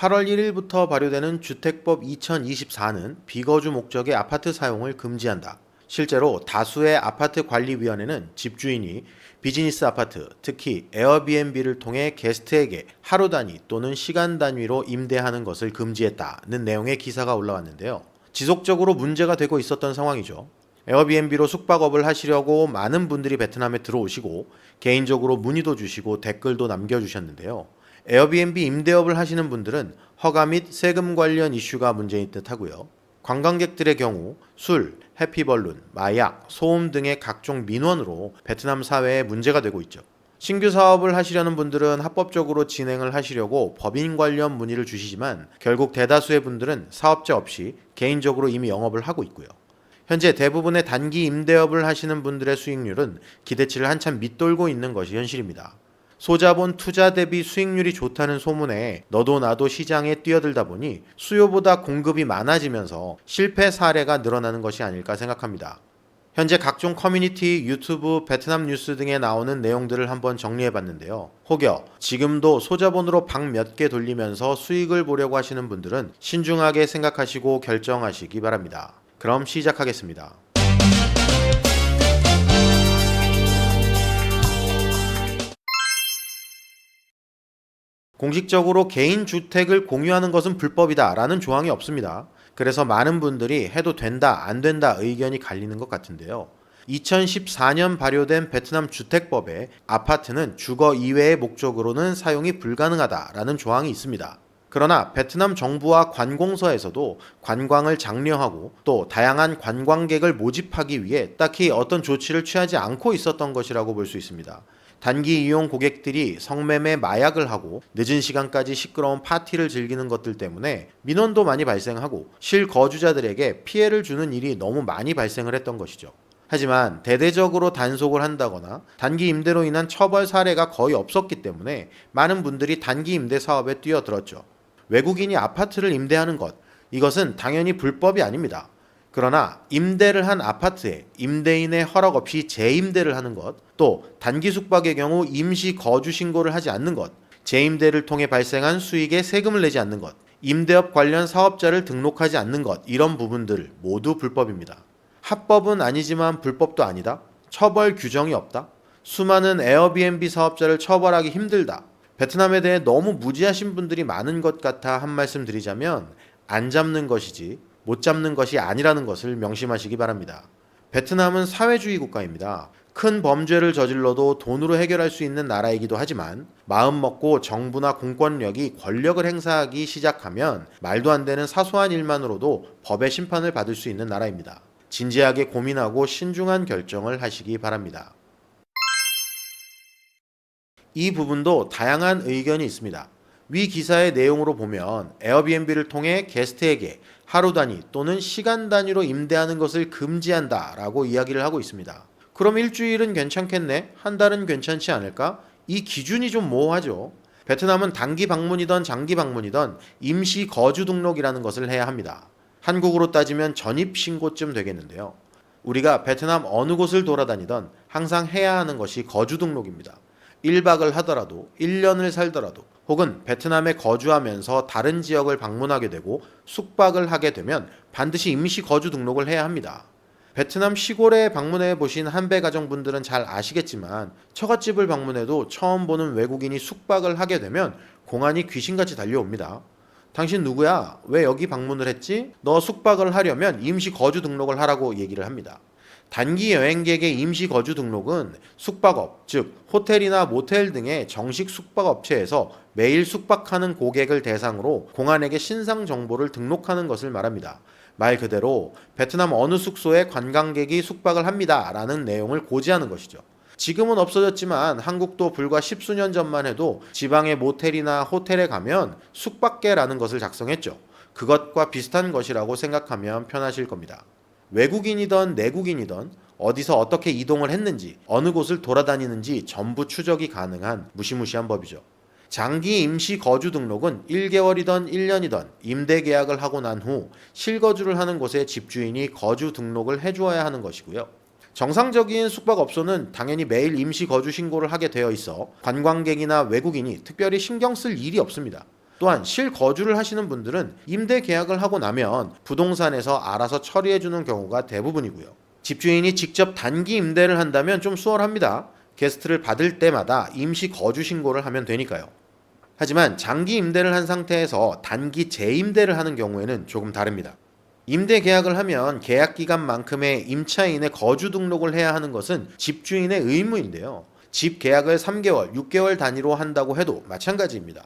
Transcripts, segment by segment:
8월 1일부터 발효되는 주택법 2024는 비거주 목적의 아파트 사용을 금지한다. 실제로 다수의 아파트 관리위원회는 집주인이 비즈니스 아파트, 특히 에어비앤비를 통해 게스트에게 하루 단위 또는 시간 단위로 임대하는 것을 금지했다는 내용의 기사가 올라왔는데요. 지속적으로 문제가 되고 있었던 상황이죠. 에어비앤비로 숙박업을 하시려고 많은 분들이 베트남에 들어오시고 개인적으로 문의도 주시고 댓글도 남겨주셨는데요. 에어비앤비 임대업을 하시는 분들은 허가 및 세금 관련 이슈가 문제인 듯 하고요. 관광객들의 경우 술, 해피벌룬, 마약, 소음 등의 각종 민원으로 베트남 사회에 문제가 되고 있죠. 신규 사업을 하시려는 분들은 합법적으로 진행을 하시려고 법인 관련 문의를 주시지만 결국 대다수의 분들은 사업자 없이 개인적으로 이미 영업을 하고 있고요. 현재 대부분의 단기 임대업을 하시는 분들의 수익률은 기대치를 한참 밑돌고 있는 것이 현실입니다. 소자본 투자 대비 수익률이 좋다는 소문에 너도 나도 시장에 뛰어들다 보니 수요보다 공급이 많아지면서 실패 사례가 늘어나는 것이 아닐까 생각합니다. 현재 각종 커뮤니티, 유튜브, 베트남 뉴스 등에 나오는 내용들을 한번 정리해 봤는데요. 혹여 지금도 소자본으로 방 몇 개 돌리면서 수익을 보려고 하시는 분들은 신중하게 생각하시고 결정하시기 바랍니다. 그럼 시작하겠습니다. 공식적으로 개인 주택을 공유하는 것은 불법이다 라는 조항이 없습니다. 그래서 많은 분들이 해도 된다, 안 된다 의견이 갈리는 것 같은데요. 2014년 발효된 베트남 주택법에 아파트는 주거 이외의 목적으로는 사용이 불가능하다라는 조항이 있습니다. 그러나 베트남 정부와 관공서에서도 관광을 장려하고 또 다양한 관광객을 모집하기 위해 딱히 어떤 조치를 취하지 않고 있었던 것이라고 볼 수 있습니다. 단기 이용 고객들이 성매매 마약을 하고 늦은 시간까지 시끄러운 파티를 즐기는 것들 때문에 민원도 많이 발생하고 실거주자들에게 피해를 주는 일이 너무 많이 발생을 했던 것이죠. 하지만 대대적으로 단속을 한다거나 단기 임대로 인한 처벌 사례가 거의 없었기 때문에 많은 분들이 단기 임대 사업에 뛰어들었죠. 외국인이 아파트를 임대하는 것, 이것은 당연히 불법이 아닙니다. 그러나 임대를 한 아파트에 임대인의 허락 없이 재임대를 하는 것, 또 단기 숙박의 경우 임시 거주 신고를 하지 않는 것, 재임대를 통해 발생한 수익에 세금을 내지 않는 것, 임대업 관련 사업자를 등록하지 않는 것, 이런 부분들 모두 불법입니다. 합법은 아니지만 불법도 아니다? 처벌 규정이 없다? 수많은 에어비앤비 사업자를 처벌하기 힘들다? 베트남에 대해 너무 무지하신 분들이 많은 것 같아 한 말씀 드리자면 안 잡는 것이지 못 잡는 것이 아니라는 것을 명심하시기 바랍니다. 베트남은 사회주의 국가입니다. 큰 범죄를 저질러도 돈으로 해결할 수 있는 나라이기도 하지만 마음 먹고 정부나 공권력이 권력을 행사하기 시작하면 말도 안 되는 사소한 일만으로도 법의 심판을 받을 수 있는 나라입니다. 진지하게 고민하고 신중한 결정을 하시기 바랍니다. 이 부분도 다양한 의견이 있습니다. 위 기사의 내용으로 보면 에어비앤비를 통해 게스트에게 하루 단위 또는 시간 단위로 임대하는 것을 금지한다 라고 이야기를 하고 있습니다. 그럼 일주일은 괜찮겠네? 한 달은 괜찮지 않을까? 이 기준이 좀 모호하죠. 베트남은 단기 방문이든 장기 방문이든 임시 거주 등록이라는 것을 해야 합니다. 한국으로 따지면 전입 신고쯤 되겠는데요. 우리가 베트남 어느 곳을 돌아다니던 항상 해야 하는 것이 거주 등록입니다. 1박을 하더라도 1년을 살더라도 혹은 베트남에 거주하면서 다른 지역을 방문하게 되고 숙박을 하게 되면 반드시 임시 거주 등록을 해야 합니다. 베트남 시골에 방문해 보신 한배 가정분들은 잘 아시겠지만 처갓집을 방문해도 처음 보는 외국인이 숙박을 하게 되면 공안이 귀신같이 달려옵니다. 당신 누구야? 왜 여기 방문을 했지? 너 숙박을 하려면 임시 거주 등록을 하라고 얘기를 합니다. 단기 여행객의 임시 거주 등록은 숙박업, 즉 호텔이나 모텔 등의 정식 숙박업체에서 매일 숙박하는 고객을 대상으로 공안에게 신상 정보를 등록하는 것을 말합니다. 말 그대로 베트남 어느 숙소에 관광객이 숙박을 합니다 라는 내용을 고지하는 것이죠. 지금은 없어졌지만 한국도 불과 십수년 전만 해도 지방의 모텔이나 호텔에 가면 숙박계라는 것을 작성했죠. 그것과 비슷한 것이라고 생각하면 편하실 겁니다. 외국인이든 내국인이든 어디서 어떻게 이동을 했는지 어느 곳을 돌아다니는지 전부 추적이 가능한 무시무시한 법이죠. 장기 임시 거주 등록은 1개월이든 1년이든 임대 계약을 하고 난 후 실거주를 하는 곳에 집주인이 거주 등록을 해주어야 하는 것이고요. 정상적인 숙박업소는 당연히 매일 임시 거주 신고를 하게 되어 있어 관광객이나 외국인이 특별히 신경 쓸 일이 없습니다. 또한 실거주를 하시는 분들은 임대 계약을 하고 나면 부동산에서 알아서 처리해주는 경우가 대부분이고요. 집주인이 직접 단기 임대를 한다면 좀 수월합니다. 게스트를 받을 때마다 임시 거주 신고를 하면 되니까요. 하지만 장기 임대를 한 상태에서 단기 재임대를 하는 경우에는 조금 다릅니다. 임대 계약을 하면 계약 기간만큼의 임차인의 거주 등록을 해야 하는 것은 집주인의 의무인데요. 집 계약을 3개월, 6개월 단위로 한다고 해도 마찬가지입니다.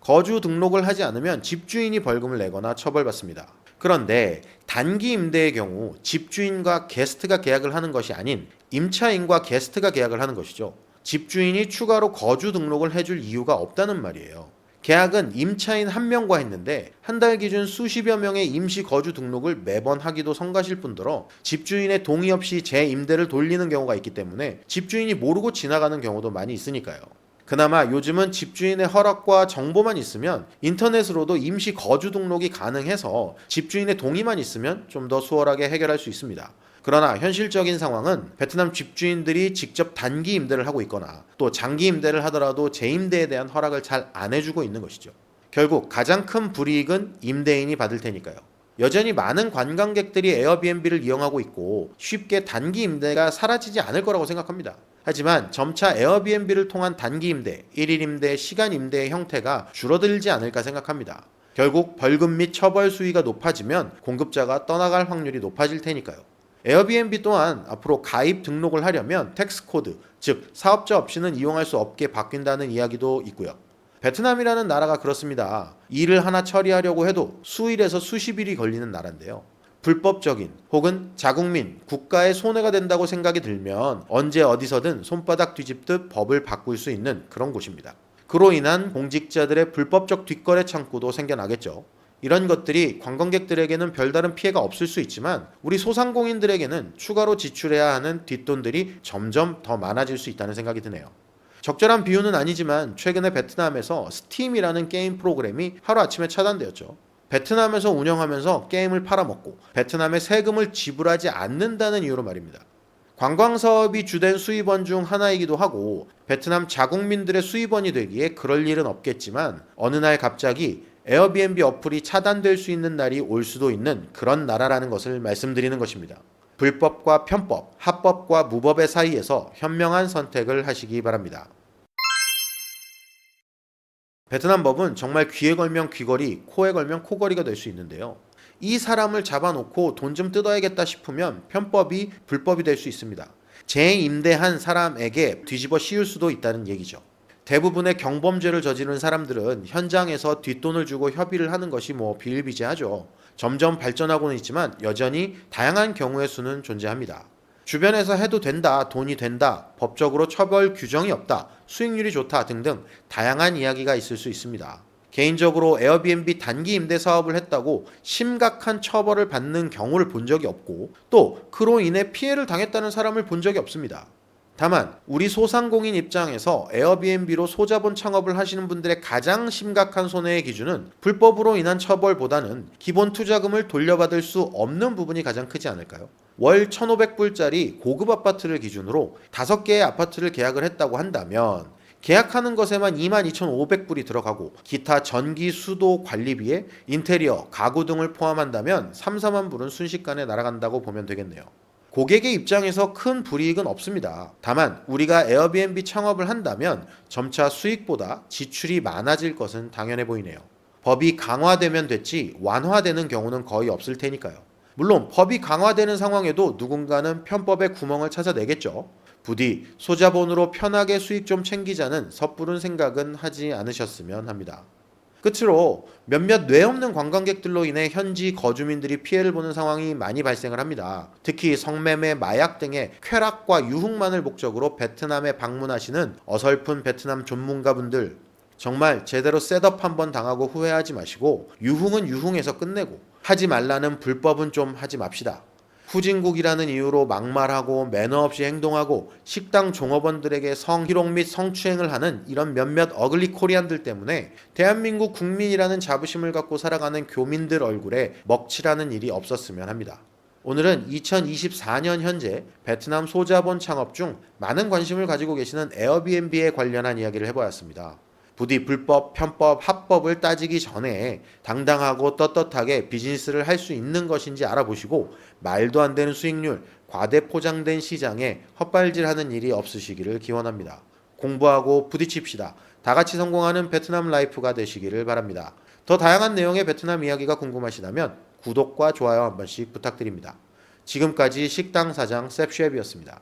거주 등록을 하지 않으면 집주인이 벌금을 내거나 처벌받습니다. 그런데 단기 임대의 경우 집주인과 게스트가 계약을 하는 것이 아닌 임차인과 게스트가 계약을 하는 것이죠. 집주인이 추가로 거주 등록을 해줄 이유가 없다는 말이에요. 계약은 임차인 한 명과 했는데 한 달 기준 수십여 명의 임시 거주 등록을 매번 하기도 성가실 뿐더러 집주인의 동의 없이 재임대를 돌리는 경우가 있기 때문에 집주인이 모르고 지나가는 경우도 많이 있으니까요. 그나마 요즘은 집주인의 허락과 정보만 있으면 인터넷으로도 임시 거주 등록이 가능해서 집주인의 동의만 있으면 좀 더 수월하게 해결할 수 있습니다. 그러나 현실적인 상황은 베트남 집주인들이 직접 단기 임대를 하고 있거나 또 장기 임대를 하더라도 재임대에 대한 허락을 잘 안 해주고 있는 것이죠. 결국 가장 큰 불이익은 임대인이 받을 테니까요. 여전히 많은 관광객들이 에어비앤비를 이용하고 있고 쉽게 단기 임대가 사라지지 않을 거라고 생각합니다. 하지만 점차 에어비앤비를 통한 단기 임대, 1일 임대, 시간 임대의 형태가 줄어들지 않을까 생각합니다. 결국 벌금 및 처벌 수위가 높아지면 공급자가 떠나갈 확률이 높아질 테니까요. 에어비앤비 또한 앞으로 가입 등록을 하려면 텍스 코드, 즉 사업자 없이는 이용할 수 없게 바뀐다는 이야기도 있고요. 베트남이라는 나라가 그렇습니다. 일을 하나 처리하려고 해도 수일에서 수십 일이 걸리는 나라인데요. 불법적인 혹은 자국민, 국가의 손해가 된다고 생각이 들면 언제 어디서든 손바닥 뒤집듯 법을 바꿀 수 있는 그런 곳입니다. 그로 인한 공직자들의 불법적 뒷거래 창구도 생겨나겠죠. 이런 것들이 관광객들에게는 별다른 피해가 없을 수 있지만 우리 소상공인들에게는 추가로 지출해야 하는 뒷돈들이 점점 더 많아질 수 있다는 생각이 드네요. 적절한 비유는 아니지만 최근에 베트남에서 스팀이라는 게임 프로그램이 하루아침에 차단되었죠. 베트남에서 운영하면서 게임을 팔아먹고 베트남에 세금을 지불하지 않는다는 이유로 말입니다. 관광사업이 주된 수입원 중 하나이기도 하고 베트남 자국민들의 수입원이 되기에 그럴 일은 없겠지만 어느 날 갑자기 에어비앤비 어플이 차단될 수 있는 날이 올 수도 있는 그런 나라라는 것을 말씀드리는 것입니다. 불법과 편법, 합법과 무법의 사이에서 현명한 선택을 하시기 바랍니다. 베트남 법은 정말 귀에 걸면 귀걸이, 코에 걸면 코걸이가 될 수 있는데요. 이 사람을 잡아놓고 돈 좀 뜯어야겠다 싶으면 편법이 불법이 될 수 있습니다. 재임대한 사람에게 뒤집어 씌울 수도 있다는 얘기죠. 대부분의 경범죄를 저지른 사람들은 현장에서 뒷돈을 주고 협의를 하는 것이 비일비재하죠. 점점 발전하고는 있지만 여전히 다양한 경우의 수는 존재합니다. 주변에서 해도 된다, 돈이 된다, 법적으로 처벌 규정이 없다, 수익률이 좋다 등등 다양한 이야기가 있을 수 있습니다. 개인적으로 에어비앤비 단기 임대 사업을 했다고 심각한 처벌을 받는 경우를 본 적이 없고 또 그로 인해 피해를 당했다는 사람을 본 적이 없습니다. 다만 우리 소상공인 입장에서 에어비앤비로 소자본 창업을 하시는 분들의 가장 심각한 손해의 기준은 불법으로 인한 처벌보다는 기본 투자금을 돌려받을 수 없는 부분이 가장 크지 않을까요? 월 1,500불짜리 고급 아파트를 기준으로 5개의 아파트를 계약을 했다고 한다면 계약하는 것에만 22,500불이 들어가고 기타 전기, 수도, 관리비에 인테리어, 가구 등을 포함한다면 3, 4만 불은 순식간에 날아간다고 보면 되겠네요. 고객의 입장에서 큰 불이익은 없습니다. 다만 우리가 에어비앤비 창업을 한다면 점차 수익보다 지출이 많아질 것은 당연해 보이네요. 법이 강화되면 됐지 완화되는 경우는 거의 없을 테니까요. 물론 법이 강화되는 상황에도 누군가는 편법의 구멍을 찾아내겠죠. 부디 소자본으로 편하게 수익 좀 챙기자는 섣부른 생각은 하지 않으셨으면 합니다. 끝으로 몇몇 뇌 없는 관광객들로 인해 현지 거주민들이 피해를 보는 상황이 많이 발생을 합니다. 특히 성매매, 마약 등의 쾌락과 유흥만을 목적으로 베트남에 방문하시는 어설픈 베트남 전문가분들 정말 제대로 셋업 한번 당하고 후회하지 마시고 유흥은 유흥에서 끝내고 하지 말라는 불법은 좀 하지 맙시다. 후진국이라는 이유로 막말하고 매너 없이 행동하고 식당 종업원들에게 성희롱 및 성추행을 하는 이런 몇몇 어글리 코리안들 때문에 대한민국 국민이라는 자부심을 갖고 살아가는 교민들 얼굴에 먹칠하는 일이 없었으면 합니다. 오늘은 2024년 현재 베트남 소자본 창업 중 많은 관심을 가지고 계시는 에어비앤비에 관련한 이야기를 해보았습니다. 부디 불법, 편법, 합법을 따지기 전에 당당하고 떳떳하게 비즈니스를 할 수 있는 것인지 알아보시고 말도 안 되는 수익률, 과대 포장된 시장에 헛발질하는 일이 없으시기를 기원합니다. 공부하고 부딪힙시다. 다 같이 성공하는 베트남 라이프가 되시기를 바랍니다. 더 다양한 내용의 베트남 이야기가 궁금하시다면 구독과 좋아요 한 번씩 부탁드립니다. 지금까지 식당 사장 셉쉐프이었습니다.